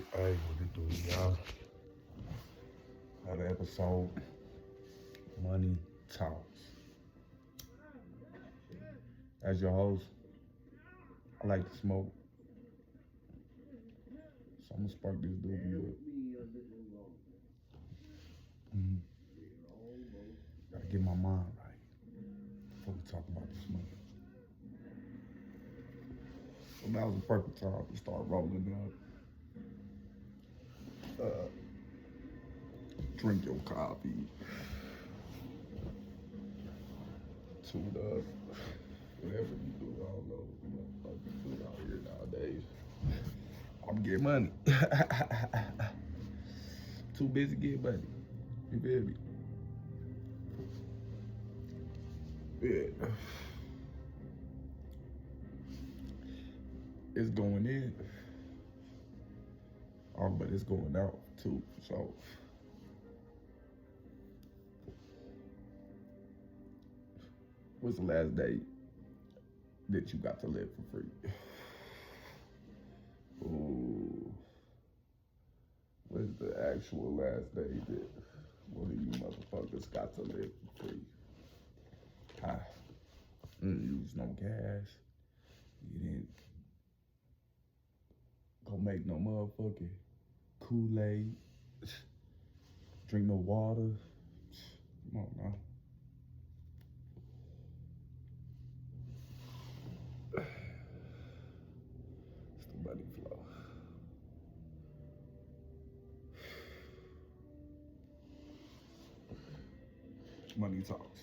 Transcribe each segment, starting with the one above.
Hey, what it do, y'all? Another episode, Money Talks. As your host, I like to smoke, so I'm gonna spark this doobie up. Mm-hmm. Gotta get my mind right before we talk about this money. So now's the perfect time to start rolling up. Drink your coffee, tune up, whatever you do. I don't know what you do out here nowadays. I'm getting money. Too busy getting money. You feel me? Yeah. It's going in. But it's going out too. So what's the last day that you got to live for free? Ooh. What's the actual last day that one of you motherfuckers got to live for free? You didn't use no gas. You didn't go make no motherfucking Kool-Aid. Drink no water. Come on now. It's the money flow. Money talks.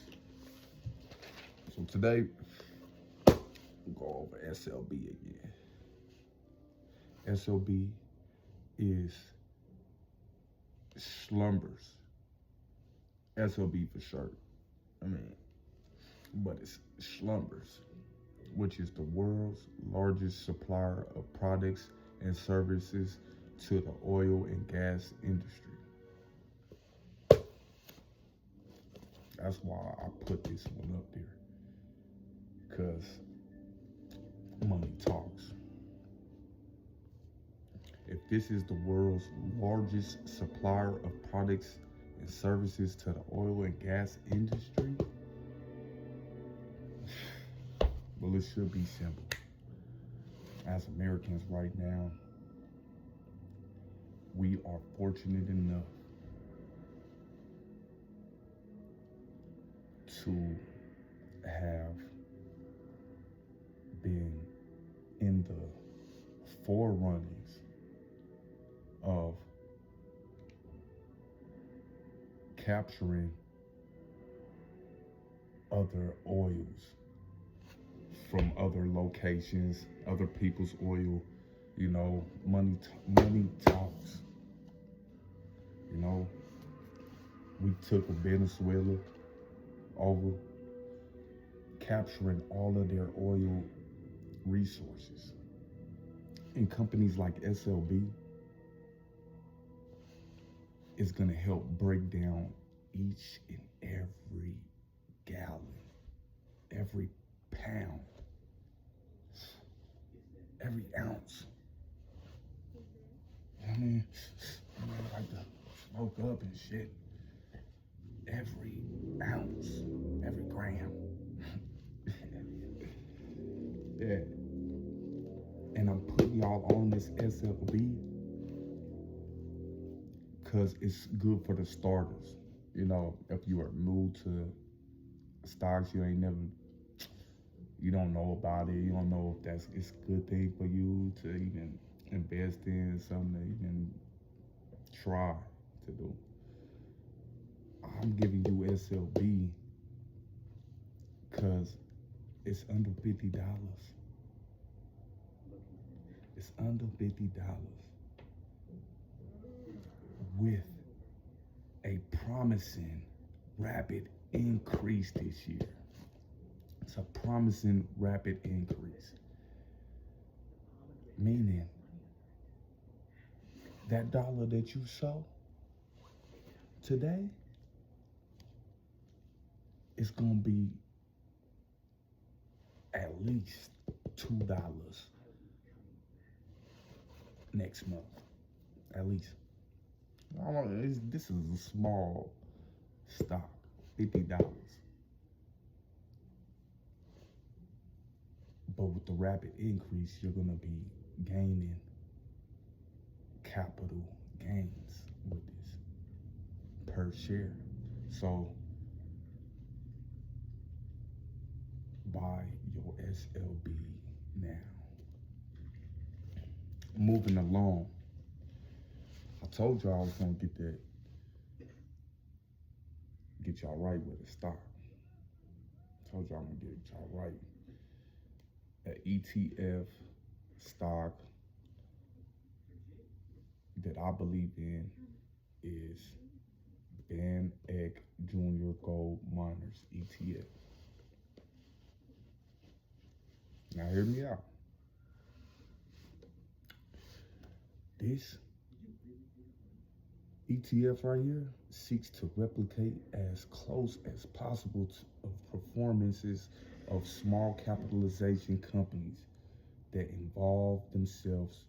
So today, we'll go over SLB again. SLB is slumbers. SLB for short. But it's slumbers, which is the world's largest supplier of products and services to the oil and gas industry. That's why I put this one up there, because money talks. If this is the world's largest supplier of products and services to the oil and gas industry, well, it should be simple. As Americans right now, we are fortunate enough to have been in the forerunnings of capturing other oils from other locations, other people's oil. You know, money talks. You know, we took Venezuela over, capturing all of their oil resources. And companies like SLB is gonna help break down each and every gallon, every pound, every ounce. I mean, I like to smoke up and shit. Every ounce, every gram. Yeah. And I'm putting y'all on this SLB because it's good for the starters. You know, if you are new to stocks, you don't know about it. You don't know if it's a good thing for you to even invest in, something to even try to do. I'm giving you SLB because it's under $50. It's under $50 with a promising rapid increase this year. It's a promising rapid increase. Meaning that dollar that you saw today is gonna be at least $2 next month. at least. This is a small stock, $50. But with the rapid increase, you're gonna be gaining capital gains with this per share. So buy your SLB now. Moving along, I told y'all I was gonna get y'all right with the stock. I told y'all I'm gonna get y'all right. An ETF stock that I believe in is Van Eck Junior Gold Miners ETF. Now hear me out. This ETF right here seeks to replicate as close as possible of performances of small capitalization companies that involve themselves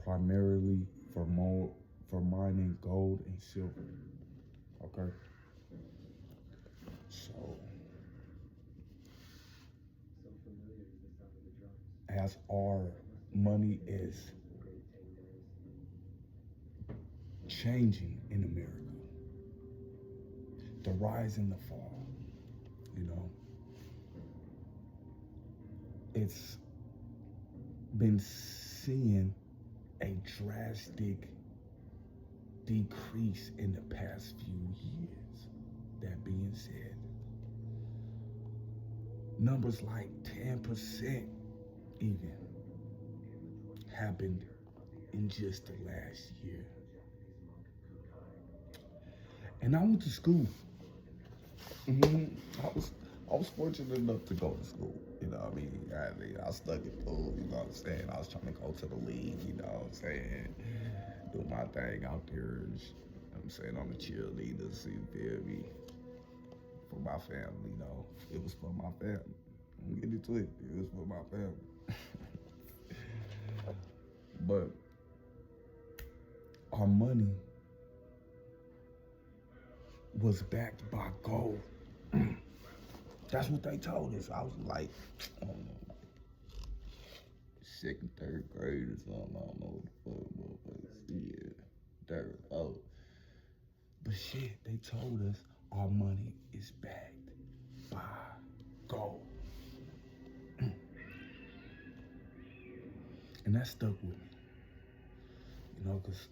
primarily for mining gold and silver. Okay? So, as our money is changing in America, the rise and the fall, it's been seeing a drastic decrease in the past few years. That being said, numbers like 10% even happened in just the last year. And I went to school. I was fortunate enough to go to school. I stuck it through, I was trying to go to the league, do my thing out there, on the cheerleaders, you feel me? For my family, it was for my family. Don't get into it, it was for my family. But our money was backed by gold. That's what they told us. I was like, I don't know, second, third grade or something. I don't know what the fuck, yeah, third. Oh, but shit, they told us our money is backed by gold, and that stuck with me. Cause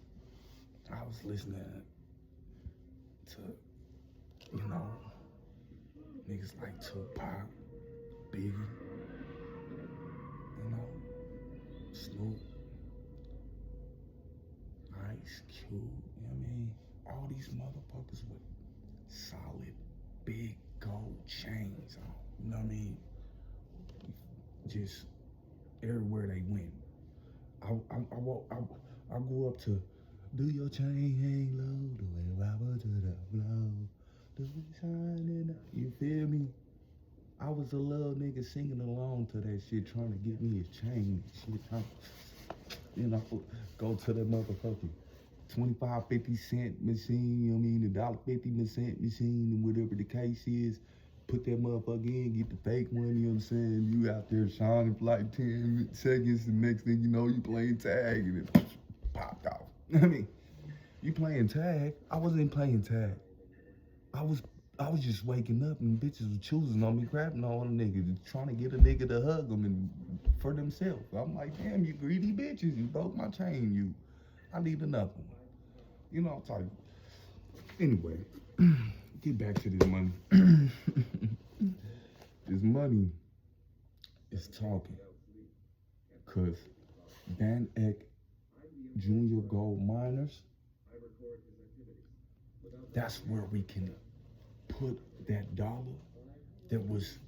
I was listening to, niggas like Tupac, Biggie, Snoop, Ice Cube, all these motherfuckers with solid, big gold chains on, just everywhere they went. I grew up to do your chain hang low, the way rapper to the flow, do we shine in the, you feel me? I was a little nigga singing along to that shit, trying to get me his chain and shit, trying to, go to that motherfucking 25, 50 cent machine, the $1.50 machine, and whatever the case is, put that motherfucker in, get the fake one, you out there shining for like 10 seconds, and next thing you know, you playing tag, and it popped off. You playing tag? I wasn't playing tag. I was just waking up and bitches were choosing on me, grabbing on a nigga, trying to get a nigga to hug them and for themselves. I'm like, damn, you greedy bitches, you broke my chain, I need another one. I'm talking. Anyway, get back to this money. This money is talking, cause Van Eck Junior Gold Miners, that's where we can put that dollar that was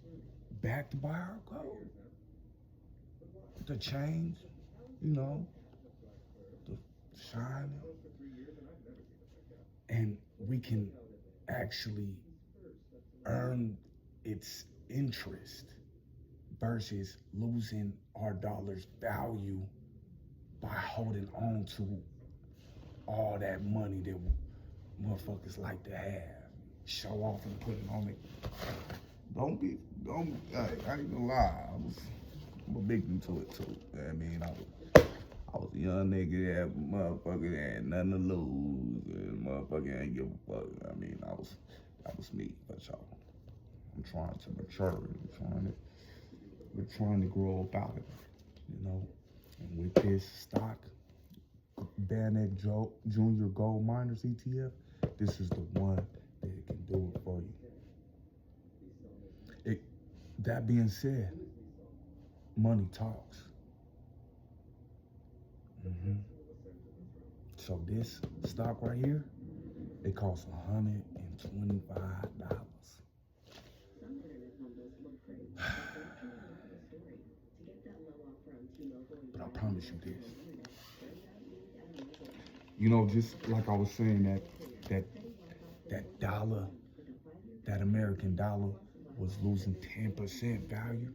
backed by our gold. The chains, the shining. And we can actually earn its interest versus losing our dollar's value by holding on to all that money that motherfuckers like to have, show off and put it on it. I ain't gonna lie, I'm a big into it too. I mean, I was a young nigga that motherfucker had nothing to lose, and motherfucker ain't give a fuck. I mean, that was me, but y'all. I'm trying to mature, we're trying to grow about it, you know. And with this stock, Bannock Junior Gold Miners ETF, this is the one that can do it for you. That being said, money talks. So this stock right here, it costs $125. But I promise you this. You know, just like I was saying, that dollar, that American dollar was losing 10% value.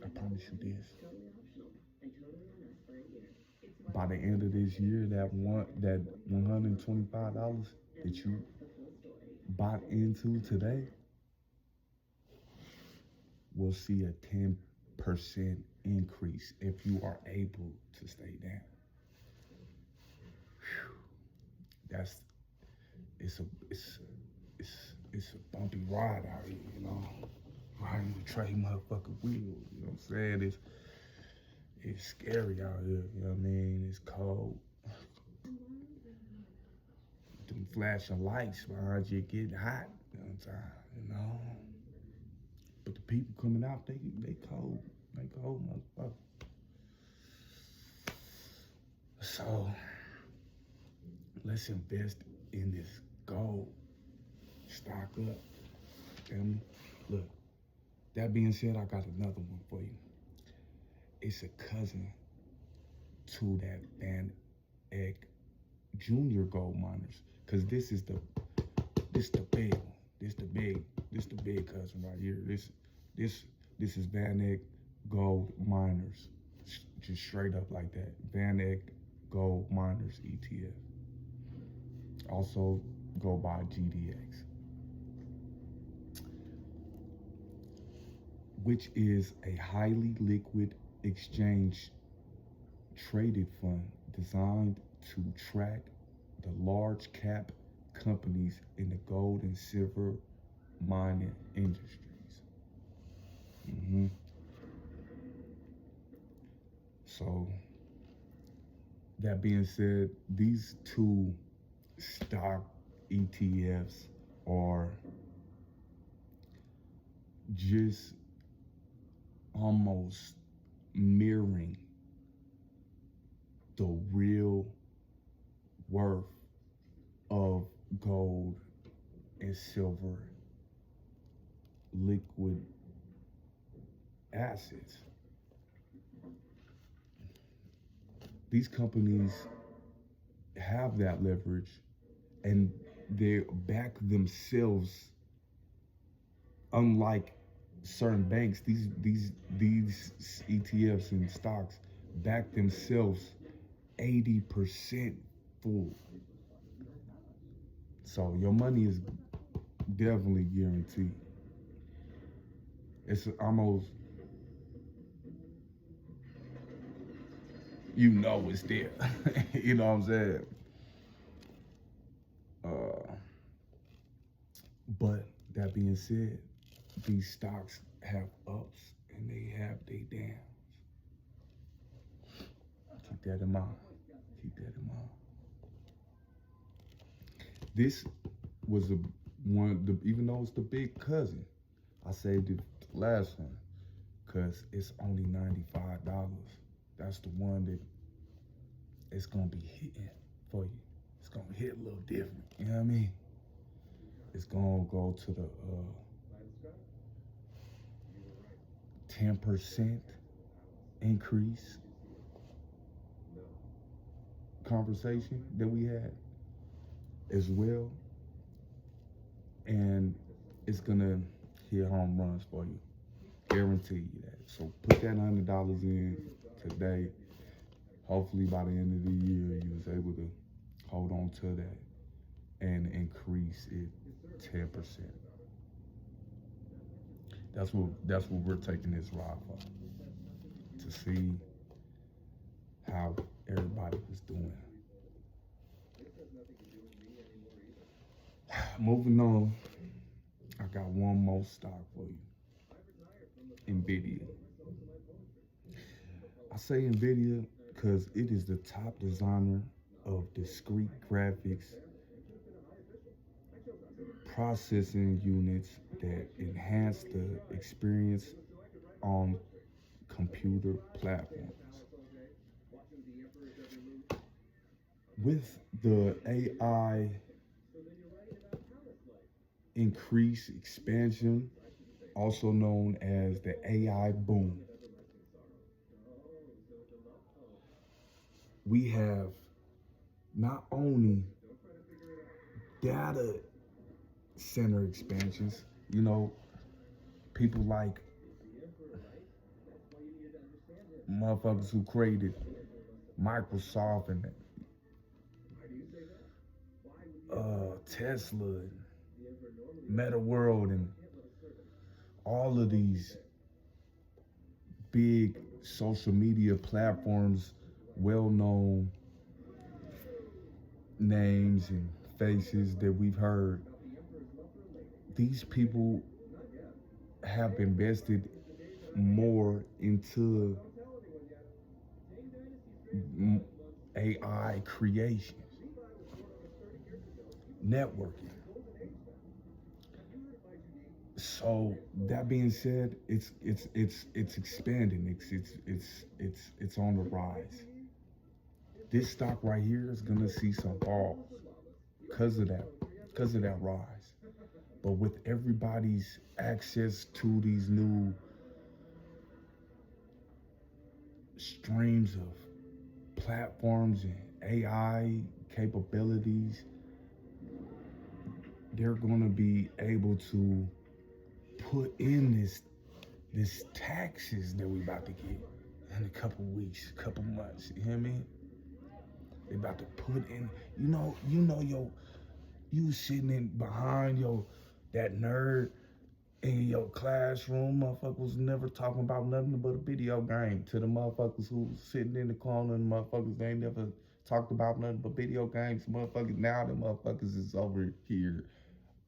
I promise you this. By the end of this year, that $125 that you bought into today will see a 10% increase if you are able to stay down. It's a bumpy ride out here, you know. Riding the Trey motherfucking wheel, you know what I'm saying? It's scary out here, you know what I mean? It's cold. Them flashing lights behind you getting hot, you know what I'm saying, you know? But the people coming out, they cold. They cold, motherfucker. So, let's invest in this gold. Stock up. And look, that being said, I got another one for you. It's a cousin to that Van Eck Junior Gold Miners. Cause this the big one. This the big cousin right here. This is Van Eck Gold Miners. Just straight up like that. Van Eck Gold Miners ETF. Also go by GDX. Which is a highly liquid exchange traded fund designed to track the large cap companies in the gold and silver mining industries. So that being said, these two stock ETFs are just almost mirroring the real worth of gold and silver liquid assets. These companies have that leverage and they back themselves, unlike certain banks. These ETFs and stocks back themselves 80% full. So your money is definitely guaranteed. It's almost, you know, it's there. You know what I'm saying? But that being said, these stocks have ups and they have their downs. Keep that in mind. This was even though it's the big cousin, I saved it last one because it's only $95. That's the one that it's gonna be hitting for you. It's gonna hit a little different, you know what I mean? It's gonna go to the 10% increase conversation that we had as well. And it's gonna hit home runs for you. Guarantee you that. So put that $100 in today. Hopefully by the end of the year, you was able to hold on to that and increase it 10%. That's what we're taking this ride for, to see how everybody was doing. Moving on, I got one more stock for you. Nvidia. I say Nvidia because it is the top designer of discrete graphics processing units that enhance the experience on computer platforms. With the AI increase expansion, also known as the AI boom, we have not only data center expansions, people like motherfuckers who created Microsoft and Tesla and Meta World and all of these big social media platforms, well-known names and faces that we've heard. These people have invested more into AI creation, networking. So that being said, it's expanding. It's on the rise. This stock right here is gonna see some falls because of that rise. But with everybody's access to these new streams of platforms and AI capabilities, they're gonna be able to put in this taxes that we about to get in a couple weeks, couple months. You hear me? They about to put in, you sitting in behind that nerd in your classroom, motherfuckers was never talking about nothing but a video game. To the motherfuckers who sitting in the corner and motherfuckers, they ain't never talked about nothing but video games. Motherfuckers, now the motherfuckers is over here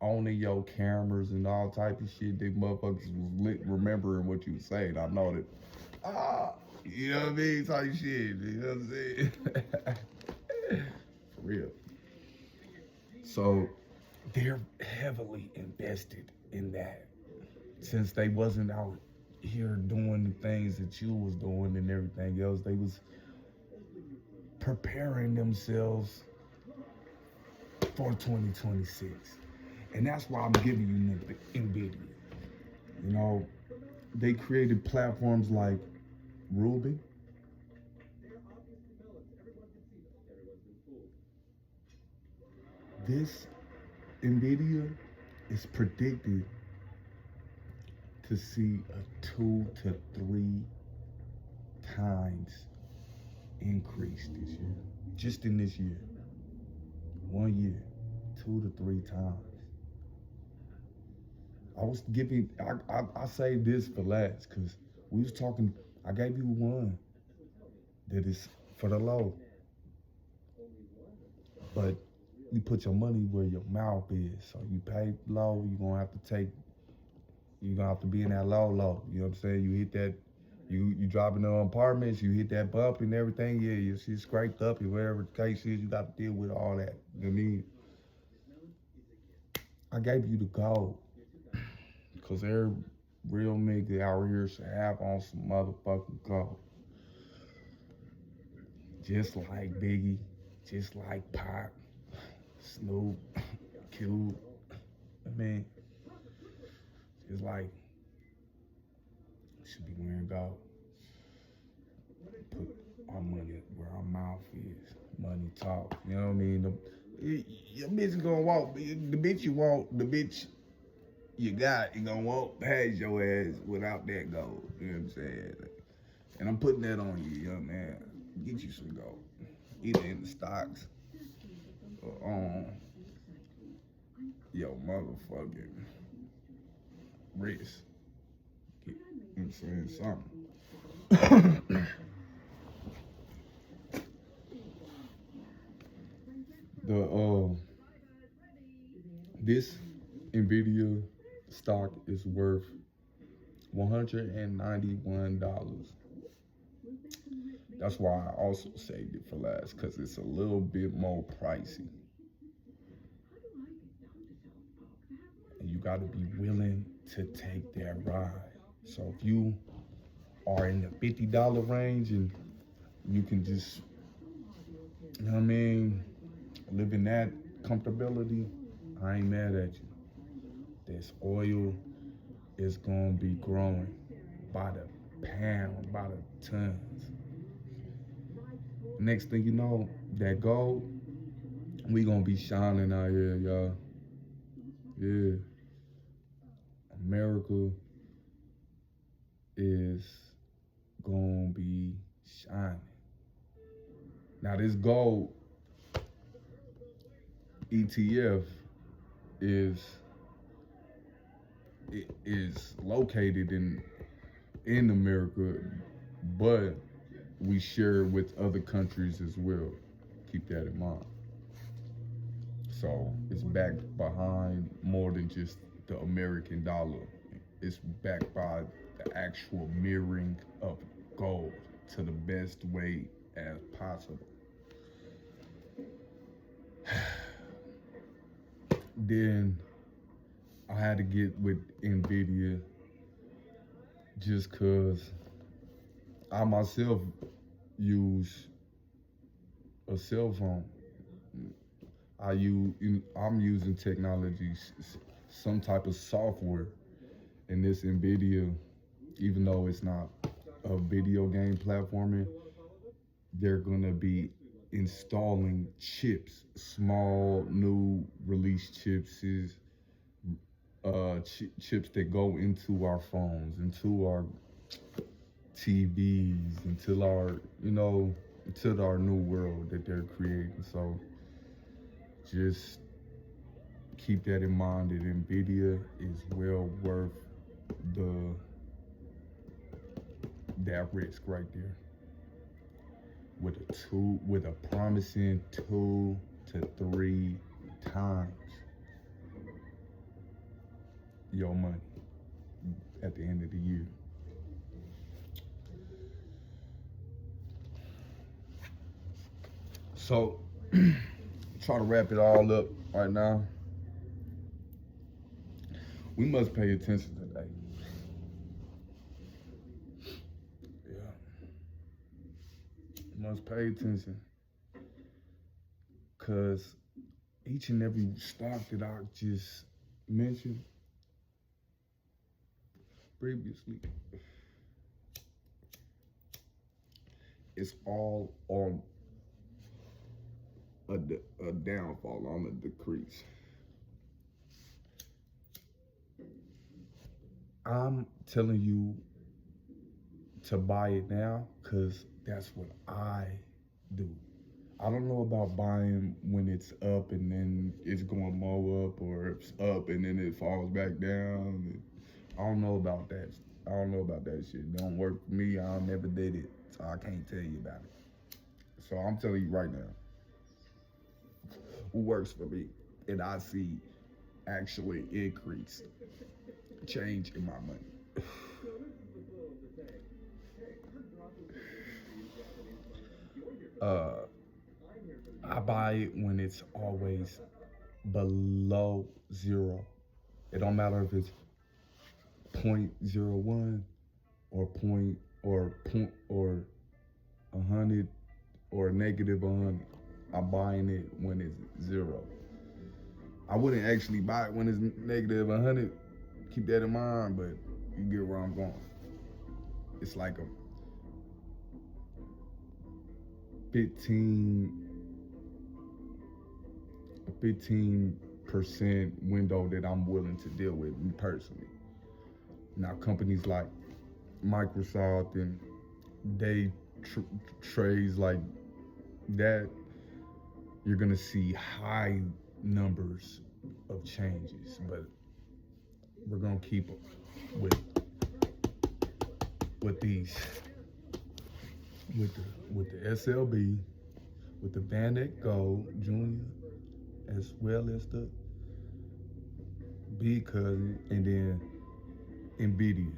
owning your cameras and all type of shit. They motherfuckers was remembering what you was saying. I know that. You know what I mean? Type shit. You know what I'm saying? For real. So they're heavily invested in that. Since they wasn't out here doing the things that you was doing and everything else, they was preparing themselves for 2026. And that's why I'm giving you NVIDIA. They created platforms like Ruby. This NVIDIA is predicted to see a 2 to 3 times increase this year. Just in this year. 1 year. 2 to 3 times. I saved this for last because we was talking, I gave you one that is for the low. But you put your money where your mouth is. So you pay low, you're gonna have to be in that low. You know what I'm saying? You hit that, you driving in apartments, you hit that bump and everything, yeah, you see scraped up and whatever the case is, you got to deal with all that. You know what I mean? I gave you the gold. Because every real nigga out here should have on some motherfucking gold. Just like Biggie, just like Pac, Snoop, Cube. I mean, it's like, should be wearing gold. Put our money where our mouth is. Money talk. You know what I mean? Your bitch gonna walk. The bitch you want, the bitch you got, you gonna walk past your ass without that gold. You know what I'm saying? And I'm putting that on you, young man. get you some gold, either in the stocks or on your motherfucking wrist. I'm saying something. The this Nvidia stock is worth $191. That's why I also saved it for last, because it's a little bit more pricey. And you got to be willing to take that ride. So if you are in the $50 range and you can just, you know what I mean, live in that comfortability, I ain't mad at you. This oil is gonna be growing by the pound, by the tons. Next thing you know, that gold, we gonna be shining out here, y'all. Yeah. America is gonna be shining. Now this gold ETF is located in America, but we share with other countries as well. Keep that in mind. So it's backed behind more than just the American dollar. It's backed by the actual mirroring of gold to the best way as possible. Then I had to get with Nvidia just cause I myself use a cell phone. I'm using technology, some type of software, and this Nvidia, even though it's not a video game platform, they're gonna be installing chips, small new release chips, chips that go into our phones, into our TVs, into our, into our new world that they're creating. So just keep that in mind, that Nvidia is well worth that risk right there. With a promising 2 to 3 times your money at the end of the year. So try to wrap it all up right now. We must pay attention today. Yeah. We must pay attention. Cause each and every stock that I just mentioned previously, it's all on a downfall, on a decrease. I'm telling you to buy it now because that's what I do. I don't know about buying when it's up and then it's going more up, or it's up and then it falls back down. I don't know about that. I don't know about that shit. It don't work for me. I never did it, so I can't tell you about it. So I'm telling you right now, what works for me, and I see actually increase, change in my money. I buy it when it's always below zero. It don't matter if it's 0.01 or point or 100 or negative 100. I'm buying it when it's zero. I wouldn't actually buy it when it's negative 100. Keep that in mind, but you get where I'm going. It's like a 15% window that I'm willing to deal with, me personally. Now companies like Microsoft, and they trades like that, you're gonna see high numbers of changes. But we're gonna keep with with these with the SLB, with the Bandit Gold Junior, as well as the Big Cousin, and then Nvidia.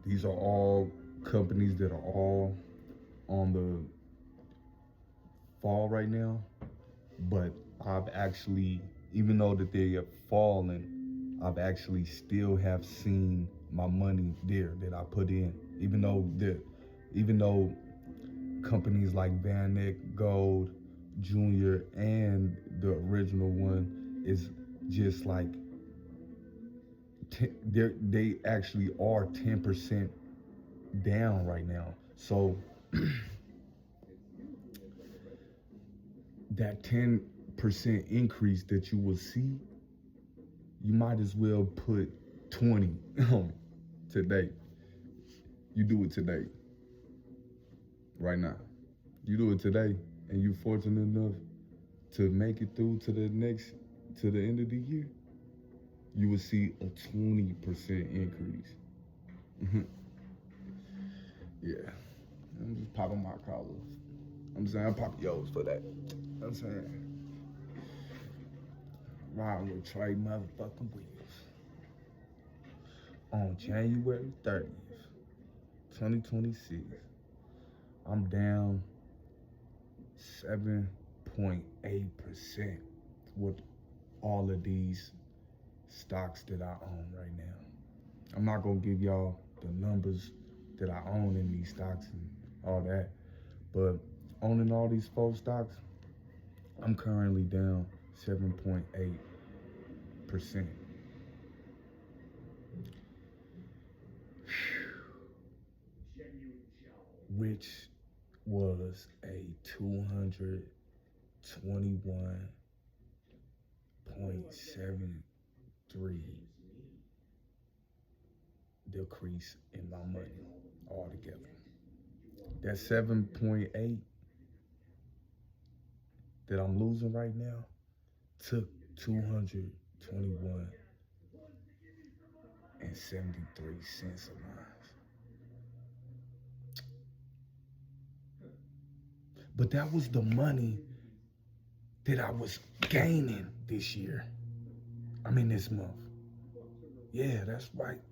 These are all companies that are all on the fall right now, but I've actually, even though that they have fallen, I've actually still have seen my money there that I put in. Even though companies like Van Eyck Gold Junior and the original one is just like they actually are 10% down right now. So that 10% increase that you will see, you might as well put 20 on it today. You do it today, right now. You do it today, and you're fortunate enough to make it through to the end of the year, you will see a 20% increase. Yeah, I'm just popping my collars. I'm saying I'm popping yours for that. I'm saying riding with Trey motherfucking Willz on January 30th, 2026. I'm down 7.8% with all of these stocks that I own right now. I'm not gonna give y'all the numbers that I own in these stocks and all that, but owning all these 4 stocks, I'm currently down 7.8%. Which was a 221.73 decrease in my money altogether. That 7.8 that I'm losing right now took 221 and 73 cents of mine. But that was the money that I was gaining this year. This month. Yeah, that's right.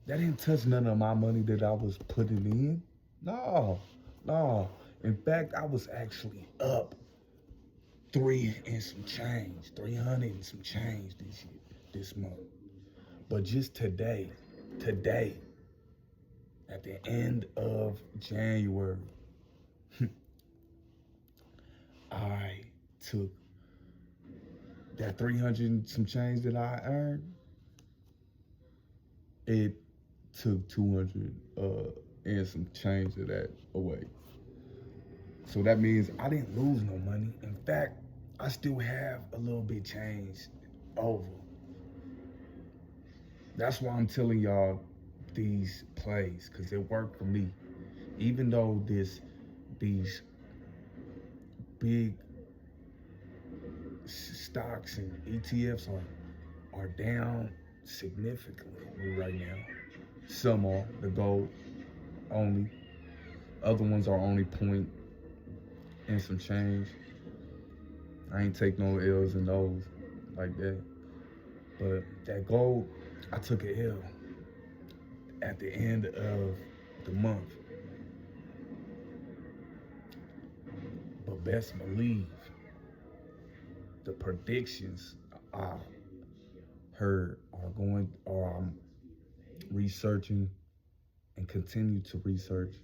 That didn't touch none of my money that I was putting in. No. In fact, I was actually up 300 and some change this month. But just today, at the end of January, I took that 300 and some change that I earned. It took 200 and some change of that away. So that means I didn't lose no money. In fact, I still have a little bit change over. That's why I'm telling y'all these plays, because it worked for me. Even though these big stocks and ETFs are down significantly right now. Some are the gold only. Other ones are only point and some change. I ain't take no L's in those like that. But that gold, I took an L at the end of the month. But best believe the predictions I heard or I'm researching and continue to research,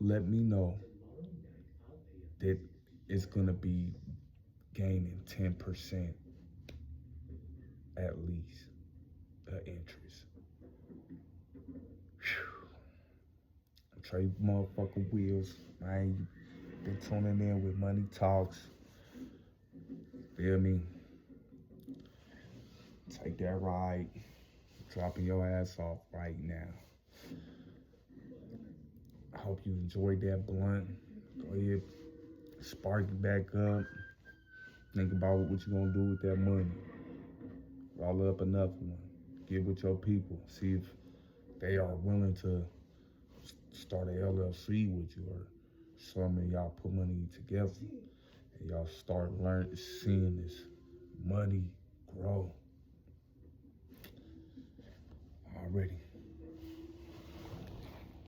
let me know that it's gonna be gaining 10% at least interest. Trey motherfucking Willz. I ain't been tuning in with Money Talks. Feel me? Take that ride. Dropping your ass off right now. I hope you enjoyed that blunt. Go ahead, spark it back up. Think about what you're gonna do with that money. Roll up another one. Get with your people. See if they are willing to start a LLC with you, or some of y'all put money together and y'all start seeing this money grow already.